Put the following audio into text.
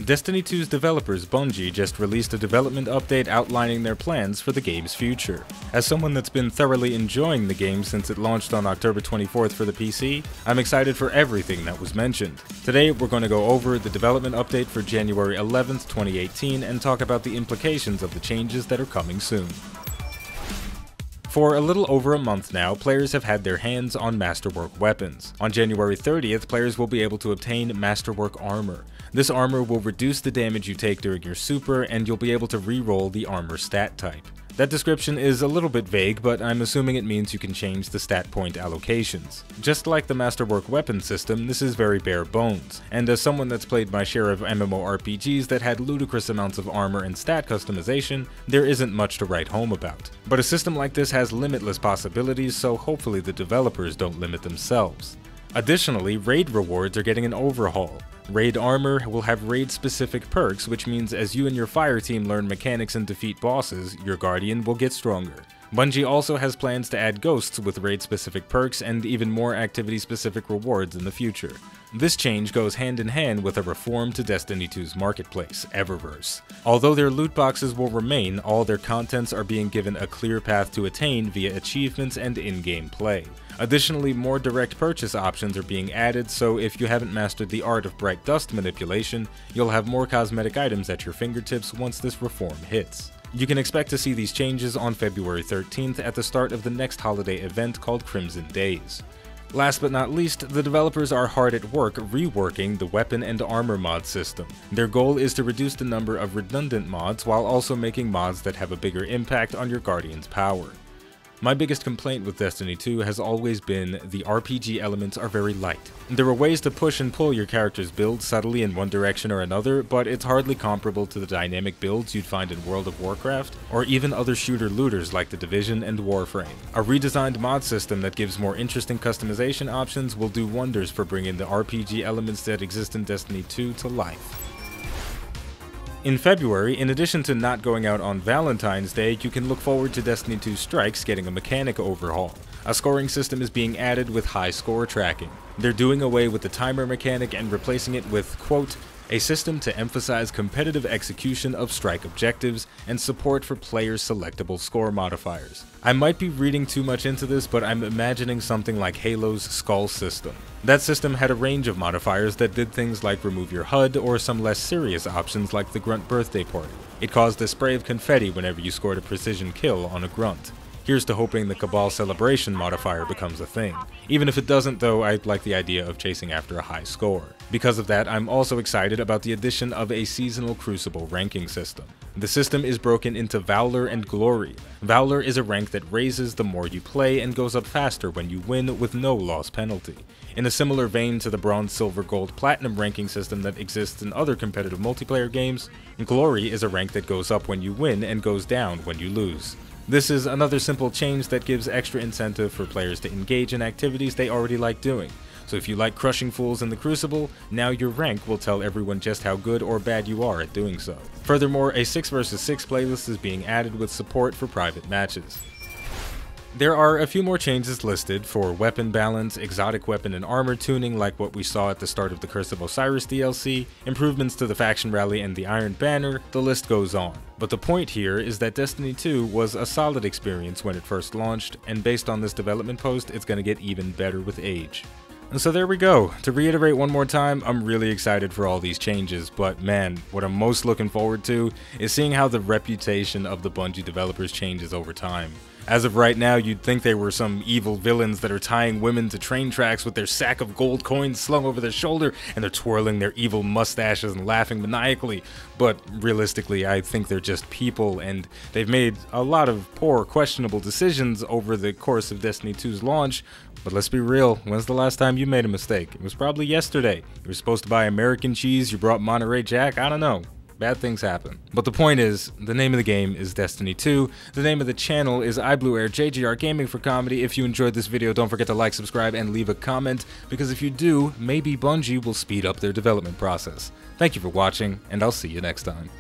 Destiny 2's developers Bungie just released a development update outlining their plans for the game's future. As someone that's been thoroughly enjoying the game since it launched on October 24th for the PC, I'm excited for everything that was mentioned. Today we're going to go over the development update for January 11th, 2018 and talk about the implications of the changes that are coming soon. For a little over a month now, players have had their hands on Masterwork weapons. On January 30th, players will be able to obtain Masterwork armor. This armor will reduce the damage you take during your super, and you'll be able to reroll the armor stat type. That description is a little bit vague, but I'm assuming it means you can change the stat point allocations. Just like the Masterwork weapon system, this is very bare bones, and as someone that's played my share of MMORPGs that had ludicrous amounts of armor and stat customization, there isn't much to write home about. But a system like this has limitless possibilities, so hopefully the developers don't limit themselves. Additionally, raid rewards are getting an overhaul. Raid armor will have raid-specific perks, which means as you and your fire team learn mechanics and defeat bosses, your guardian will get stronger. Bungie also has plans to add ghosts with raid-specific perks and even more activity-specific rewards in the future. This change goes hand in hand with a reform to Destiny 2's marketplace, Eververse. Although their loot boxes will remain, all their contents are being given a clear path to attain via achievements and in-game play. Additionally, more direct purchase options are being added, so if you haven't mastered the art of bright dust manipulation, you'll have more cosmetic items at your fingertips once this reform hits. You can expect to see these changes on February 13th at the start of the next holiday event called Crimson Days. Last but not least, the developers are hard at work reworking the weapon and armor mod system. Their goal is to reduce the number of redundant mods while also making mods that have a bigger impact on your guardian's power. My biggest complaint with Destiny 2 has always been the RPG elements are very light. There are ways to push and pull your character's build subtly in one direction or another, but it's hardly comparable to the dynamic builds you'd find in World of Warcraft, or even other shooter-looters like The Division and Warframe. A redesigned mod system that gives more interesting customization options will do wonders for bringing the RPG elements that exist in Destiny 2 to life. In February, in addition to not going out on Valentine's Day, you can look forward to Destiny 2 Strikes getting a mechanic overhaul. A scoring system is being added with high score tracking. They're doing away with the timer mechanic and replacing it with, quote, a system to emphasize competitive execution of strike objectives and support for players' selectable score modifiers. I might be reading too much into this, but I'm imagining something like Halo's Skull system. That system had a range of modifiers that did things like remove your HUD or some less serious options like the Grunt birthday party. It caused a spray of confetti whenever you scored a precision kill on a Grunt. Here's to hoping the Cabal Celebration modifier becomes a thing. Even if it doesn't though, I like the idea of chasing after a high score. Because of that, I'm also excited about the addition of a seasonal Crucible ranking system. The system is broken into Valor and Glory. Valor is a rank that raises the more you play and goes up faster when you win with no loss penalty. In a similar vein to the Bronze, Silver, Gold, Platinum ranking system that exists in other competitive multiplayer games, Glory is a rank that goes up when you win and goes down when you lose. This is another simple change that gives extra incentive for players to engage in activities they already like doing. So if you like crushing fools in the Crucible, now your rank will tell everyone just how good or bad you are at doing so. Furthermore, a 6 vs 6 playlist is being added with support for private matches. There are a few more changes listed for weapon balance, exotic weapon and armor tuning like what we saw at the start of the Curse of Osiris DLC, improvements to the faction rally and the Iron Banner, the list goes on. But the point here is that Destiny 2 was a solid experience when it first launched, and based on this development post, it's going to get even better with age. And so there we go. To reiterate one more time, I'm really excited for all these changes, but man, what I'm most looking forward to is seeing how the reputation of the Bungie developers changes over time. As of right now, you'd think they were some evil villains that are tying women to train tracks with their sack of gold coins slung over their shoulder, and they're twirling their evil mustaches and laughing maniacally. But realistically, I think they're just people, and they've made a lot of poor, questionable decisions over the course of Destiny 2's launch. But let's be real, when's the last time you made a mistake? It was probably yesterday. You were supposed to buy American cheese, you brought Monterey Jack, I don't know. Bad things happen. But the point is, the name of the game is Destiny 2. The name of the channel is iBluairJgR Gaming for Comedy. If you enjoyed this video, don't forget to like, subscribe, and leave a comment, because if you do, maybe Bungie will speed up their development process. Thank you for watching, and I'll see you next time.